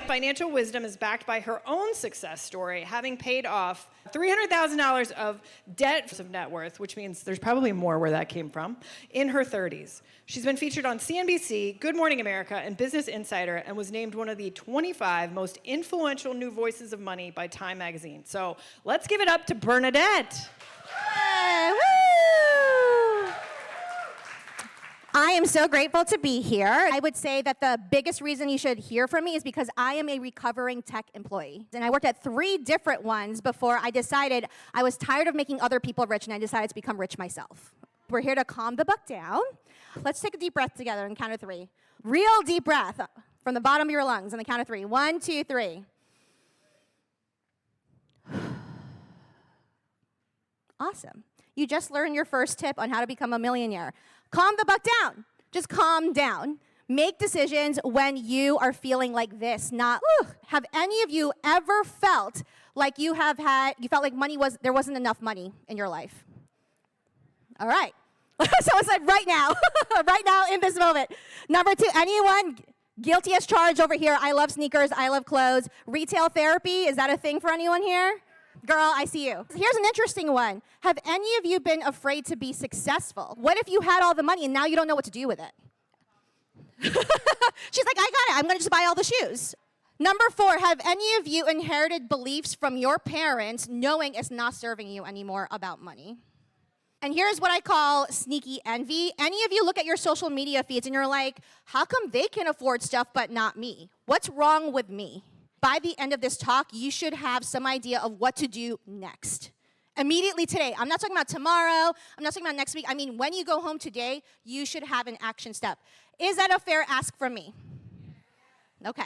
Financial wisdom is backed by her own success story, having paid off $300,000 of debt of net worth, which means there's probably more where that came from, in her 30s. She's been featured on CNBC, Good Morning America, and Business Insider, and was named one of the 25 most influential new voices of money by Time magazine. So let's give it up to Bernadette. Woo! I am so grateful to be here. I would say that the biggest reason you should hear from me is because I am a recovering tech employee. And I worked at 3 different ones before I decided I was tired of making other people rich, and I decided to become rich myself. We're here to calm the buck down. Let's take a deep breath together and count of 3. Real deep breath from the bottom of your lungs on the count of 3. 1, 2, 3. Awesome. You just learned your first tip on how to become a millionaire. Calm the buck down. Just calm down. Make decisions when you are feeling like this, not, have any of you ever felt like you felt like there wasn't enough money in your life? All right. Someone said right now, right now in this moment. Number 2, anyone guilty as charged over here? I love sneakers, I love clothes. Retail therapy, is that a thing for anyone here? Girl, I see you. Here's an interesting one. Have any of you been afraid to be successful? What if you had all the money and now you don't know what to do with it? She's like, I got it. I'm going to just buy all the shoes. Number 4, have any of you inherited beliefs from your parents knowing it's not serving you anymore about money? And here's what I call sneaky envy. Any of you look at your social media feeds and you're like, how come they can afford stuff but not me? What's wrong with me? By the end of this talk, you should have some idea of what to do next. Immediately today. I'm not talking about tomorrow. I'm not talking about next week. I mean, when you go home today, you should have an action step. Is that a fair ask from me? Okay.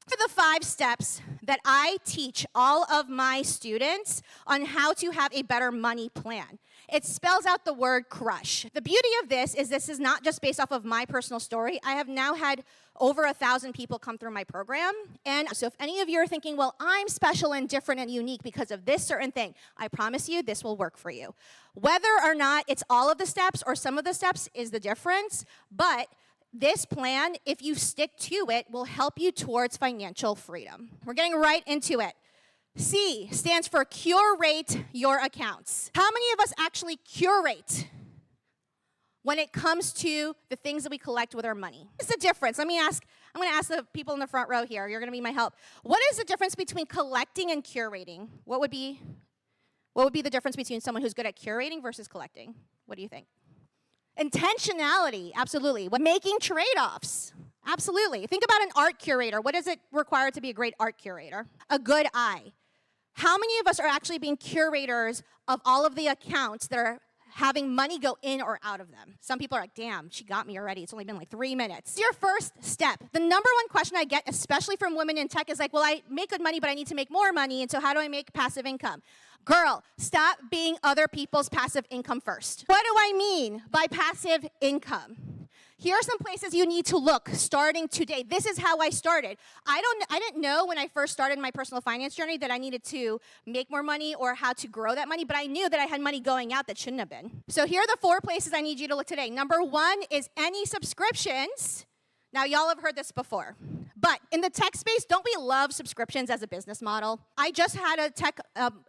These are the 5 steps that I teach all of my students on how to have a better money plan. It spells out the word crush. The beauty of this is not just based off of my personal story. I have now had over 1,000 people come through my program. And so if any of you are thinking, well, I'm special and different and unique because of this certain thing, I promise you this will work for you. Whether or not it's all of the steps or some of the steps is the difference, but this plan, if you stick to it, will help you towards financial freedom. We're getting right into it. C stands for curate your accounts. How many of us actually curate when it comes to the things that we collect with our money? What's the difference? I'm going to ask the people in the front row here. You're going to be my help. What is the difference between collecting and curating? What would be the difference between someone who's good at curating versus collecting? What do you think? Intentionality, absolutely. Making trade-offs, absolutely. Think about an art curator. What does it require to be a great art curator? A good eye. How many of us are actually being curators of all of the accounts that are having money go in or out of them? Some people are like, damn, she got me already. It's only been like 3 minutes. It's your first step. The number 1 question I get, especially from women in tech, is like, well, I make good money, but I need to make more money, and so how do I make passive income? Girl, stop being other people's passive income first. What do I mean by passive income? Here are some places you need to look starting today. This is how I started. I didn't know when I first started my personal finance journey that I needed to make more money or how to grow that money, but I knew that I had money going out that shouldn't have been. So here are the 4 places I need you to look today. Number 1 is any subscriptions. Now, y'all have heard this before, but in the tech space, don't we love subscriptions as a business model? I just had a tech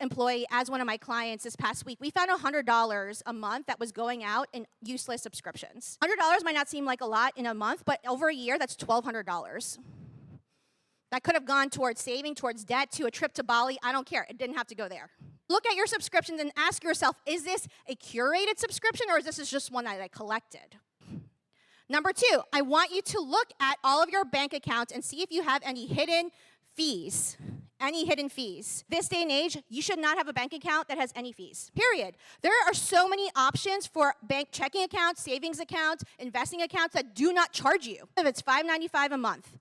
employee as one of my clients this past week. We found $100 a month that was going out in useless subscriptions. $100 might not seem like a lot in a month, but over a year, that's $1,200. That could have gone towards saving, towards debt, to a trip to Bali. I don't care. It didn't have to go there. Look at your subscriptions and ask yourself, is this a curated subscription or is this just one that I collected? Number 2, I want you to look at all of your bank accounts and see if you have any hidden fees. Any hidden fees. This day and age, you should not have a bank account that has any fees, period. There are so many options for bank checking accounts, savings accounts, investing accounts that do not charge you. If it's $5.95 a month,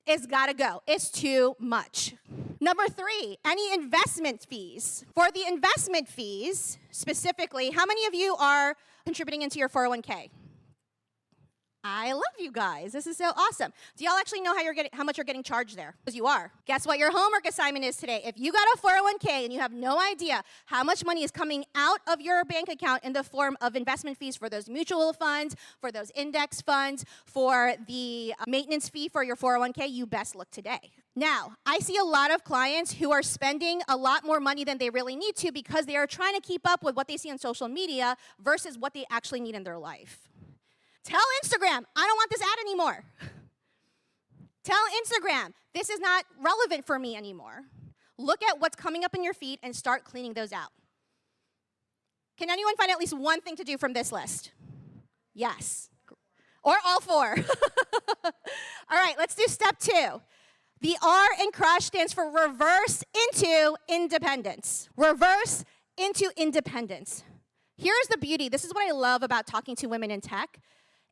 it's gotta go. It's too much. Number 3, any investment fees. For the investment fees, specifically, how many of you are contributing into your 401k? I love you guys. This is so awesome. Do y'all actually know how much you're getting charged there? Because you are. Guess what your homework assignment is today? If you got a 401k and you have no idea how much money is coming out of your bank account in the form of investment fees for those mutual funds, for those index funds, for the maintenance fee for your 401k, you best look today. Now, I see a lot of clients who are spending a lot more money than they really need to because they are trying to keep up with what they see on social media versus what they actually need in their life. Tell Instagram, I don't want this ad anymore. Tell Instagram, this is not relevant for me anymore. Look at what's coming up in your feed and start cleaning those out. Can anyone find at least one thing to do from this list? Yes. Or all four. All right, let's do step 2. The R in crush stands for reverse into independence. Reverse into independence. Here's the beauty. This is what I love about talking to women in tech,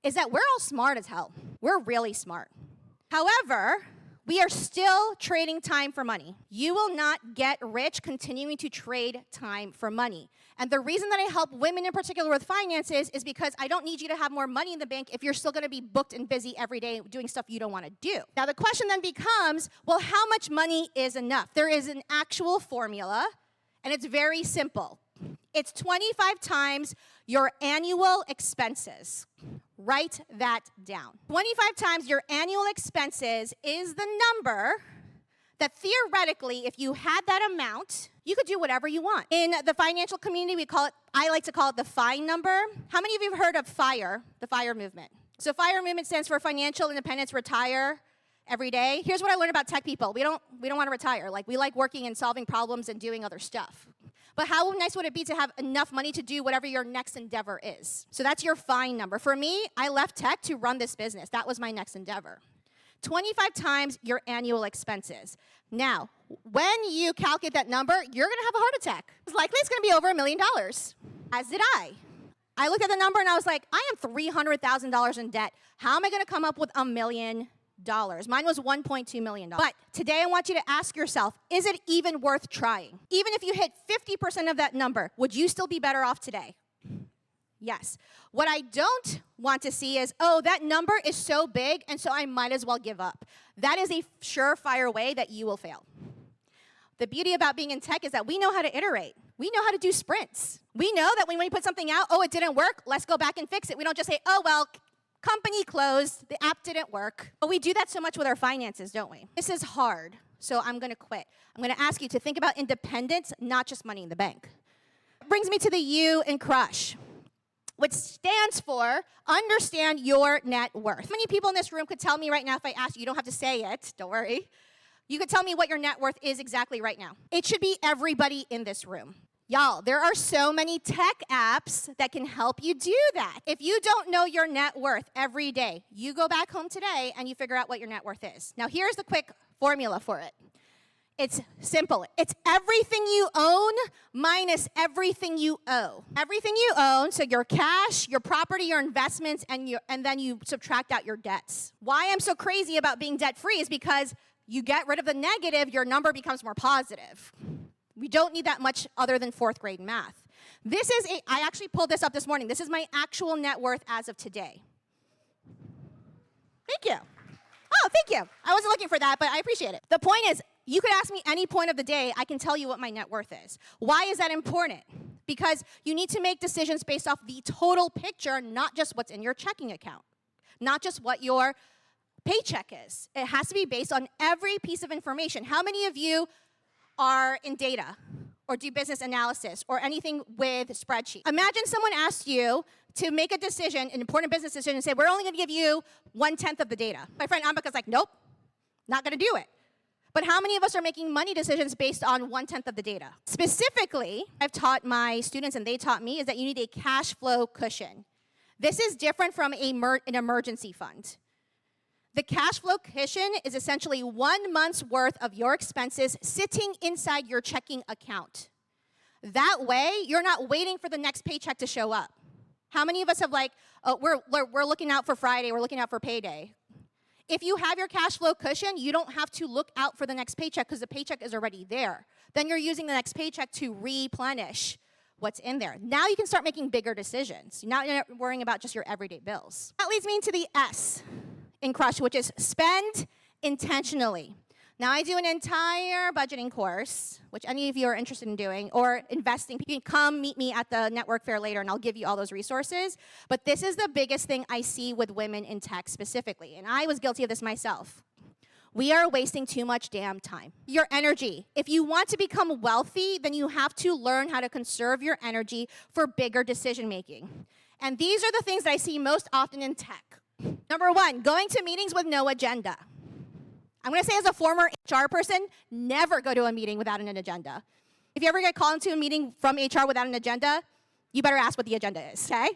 is that we're all smart as hell. We're really smart. However, we are still trading time for money. You will not get rich continuing to trade time for money. And the reason that I help women in particular with finances is because I don't need you to have more money in the bank if you're still gonna be booked and busy every day doing stuff you don't wanna do. Now the question then becomes, well, how much money is enough? There is an actual formula, and it's very simple. It's 25 times your annual expenses. Write that down. 25 times your annual expenses is the number that theoretically, if you had that amount, you could do whatever you want. In the financial community, I like to call it the FIRE number. How many of you have heard of FIRE, the FIRE movement? So FIRE movement stands for Financial Independence Retire Every Day. Here's what I learned about tech people. We don't want to retire. Like, we like working and solving problems and doing other stuff. But how nice would it be to have enough money to do whatever your next endeavor is? So that's your FIRE number. For me, I left tech to run this business. That was my next endeavor. 25 times your annual expenses. Now, when you calculate that number, you're going to have a heart attack. It's likely it's going to be over $1 million, as did I. I looked at the number and I was like, I am $300,000 in debt. How am I going to come up with $1 million? Mine was $1.2 million. But today I want you to ask yourself, is it even worth trying? Even if you hit 50% of that number, would you still be better off today? Yes. What I don't want to see is, oh, that number is so big, and so I might as well give up. That is a surefire way that you will fail. The beauty about being in tech is that we know how to iterate. We know how to do sprints. We know that when we put something out, oh, it didn't work, let's go back and fix it. We don't just say, oh, well, company closed, the app didn't work. But we do that so much with our finances, don't we? This is hard, so I'm going to quit. I'm going to ask you to think about independence, not just money in the bank. Brings me to the U in crush, which stands for understand your net worth. How many people in this room could tell me right now if I asked you? You don't have to say it, don't worry. You could tell me what your net worth is exactly right now. It should be everybody in this room. Y'all, there are so many tech apps that can help you do that. If you don't know your net worth every day, you go back home today and you figure out what your net worth is. Now, here's the quick formula for it. It's simple. It's everything you own minus everything you owe. Everything you own, so your cash, your property, your investments, and then you subtract out your debts. Why I'm so crazy about being debt-free is because you get rid of the negative, your number becomes more positive. We don't need that much other than 4th grade math. I actually pulled this up this morning. This is my actual net worth as of today. Thank you. Oh, thank you. I wasn't looking for that, but I appreciate it. The point is, you could ask me any point of the day, I can tell you what my net worth is. Why is that important? Because you need to make decisions based off the total picture, not just what's in your checking account, not just what your paycheck is. It has to be based on every piece of information. How many of you are in data or do business analysis or anything with spreadsheets? Imagine someone asked you to make a decision, an important business decision, and say, we're only going to give you 1/10 of the data. My friend Ambika's like, nope, not going to do it. But how many of us are making money decisions based on 1/10 of the data? Specifically, I've taught my students, and they taught me, is that you need a cash flow cushion. This is different from an emergency fund. The cash flow cushion is essentially 1 month's worth of your expenses sitting inside your checking account. That way, you're not waiting for the next paycheck to show up. How many of us have we're looking out for Friday, we're looking out for payday? If you have your cash flow cushion, you don't have to look out for the next paycheck because the paycheck is already there. Then you're using the next paycheck to replenish what's in there. Now you can start making bigger decisions. Now you're not worrying about just your everyday bills. That leads me to the S in Crush, which is spend intentionally. Now, I do an entire budgeting course, which any of you are interested in doing, or investing. You can come meet me at the network fair later, and I'll give you all those resources. But this is the biggest thing I see with women in tech specifically, and I was guilty of this myself. We are wasting too much damn time. Your energy. If you want to become wealthy, then you have to learn how to conserve your energy for bigger decision making. And these are the things that I see most often in tech. Number one, going to meetings with no agenda. I'm going to say as a former HR person, never go to a meeting without an agenda. If you ever get called into a meeting from HR without an agenda, you better ask what the agenda is, okay?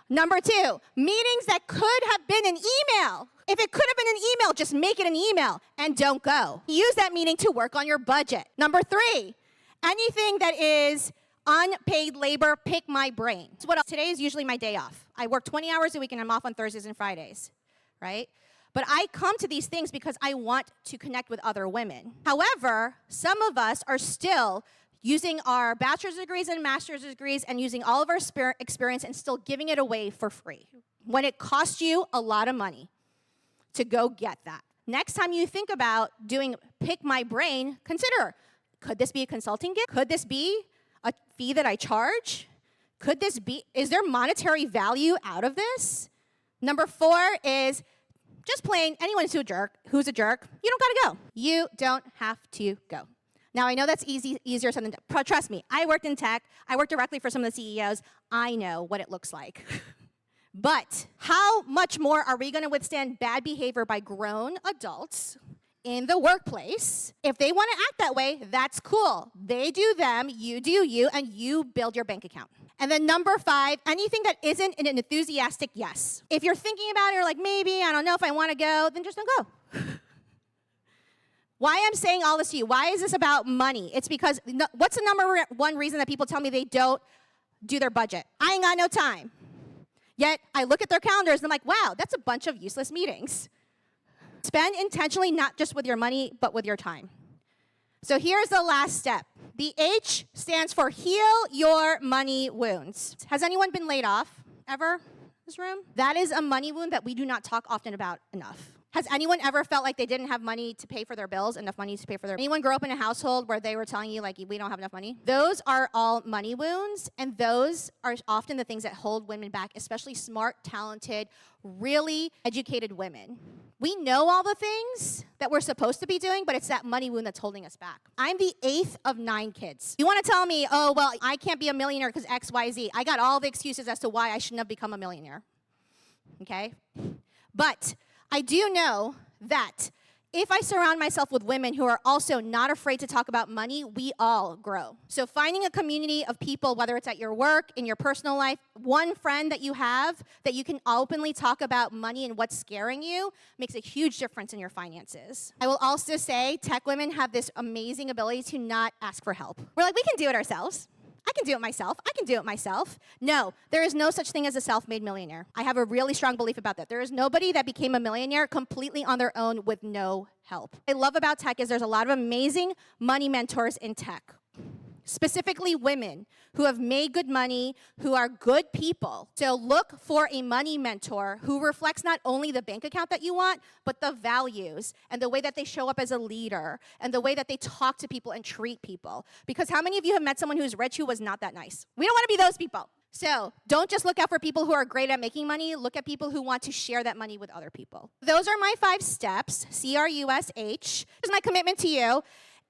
Number two, meetings that could have been an email. If it could have been an email, just make it an email and don't go. Use that meeting to work on your budget. Number three, anything that is unpaid labor, pick my brain. Today is usually my day off. I work 20 hours a week and I'm off on Thursdays and Fridays, right? But I come to these things because I want to connect with other women. However, some of us are still using our bachelor's degrees and master's degrees and using all of our experience and still giving it away for free when it costs you a lot of money to go get that. Next time you think about doing Pick My Brain, consider, could this be a consulting gig? Could this be a fee that I charge? Is there monetary value out of this? Number four is just plain, anyone who's a jerk, you don't gotta go. You don't have to go. Now, I know that's easier said than done. Trust me, I worked in tech. I worked directly for some of the CEOs. I know what it looks like. But how much more are we gonna withstand bad behavior by grown adults in the workplace? If they wanna act that way, that's cool. They do them, you do you, and you build your bank account. And then number five, anything that isn't an enthusiastic yes. If you're thinking about it, or like, maybe, I don't know if I want to go, then just don't go. Why I'm saying all this to you, why is this about money? It's because, what's the number one reason that people tell me they don't do their budget? I ain't got no time. Yet, I look at their calendars and I'm like, wow, that's a bunch of useless meetings. Spend intentionally, not just with your money, but with your time. So here's the last step. The H stands for heal your money wounds. Has anyone been laid off ever in this room? That is a money wound that we do not talk often about enough. Has anyone ever felt like they didn't have money to pay for their bills, enough money to pay for their... Anyone grow up in a household where they were telling you, like, we don't have enough money? Those are all money wounds, and those are often the things that hold women back, especially smart, talented, really educated women. We know all the things that we're supposed to be doing, but it's that money wound that's holding us back. I'm the 8th of 9 kids. You want to tell me, oh, well, I can't be a millionaire because X, Y, Z. I got all the excuses as to why I shouldn't have become a millionaire, okay? But I do know that if I surround myself with women who are also not afraid to talk about money, we all grow. So finding a community of people, whether it's at your work, in your personal life, one friend that you have that you can openly talk about money and what's scaring you makes a huge difference in your finances. I will also say tech women have this amazing ability to not ask for help. We're like, we can do it ourselves. I can do it myself. I can do it myself. No, there is no such thing as a self-made millionaire. I have a really strong belief about that. There is nobody that became a millionaire completely on their own with no help. What I love about tech is there's a lot of amazing money mentors in tech. Specifically women who have made good money, who are good people. So look for a money mentor who reflects not only the bank account that you want, but the values and the way that they show up as a leader and the way that they talk to people and treat people. Because how many of you have met someone who's rich who was not that nice? We don't want to be those people. So don't just look out for people who are great at making money. Look at people who want to share that money with other people. Those are my 5 steps, CRUSH. Here's my commitment to you.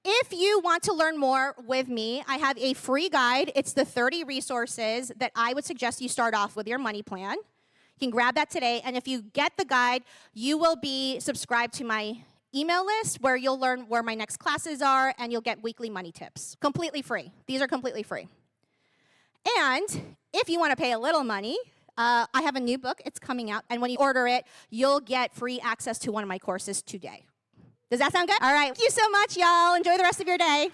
If you want to learn more with me, I have a free guide. It's the 30 resources that I would suggest you start off with your money plan. You can grab that today, and if you get the guide, you will be subscribed to my email list where you'll learn where my next classes are, and you'll get weekly money tips. Completely free. These are completely free. And if you want to pay a little money, I have a new book. It's coming out, and when you order it, you'll get free access to one of my courses today. Does that sound good? All right. Thank you so much, y'all. Enjoy the rest of your day.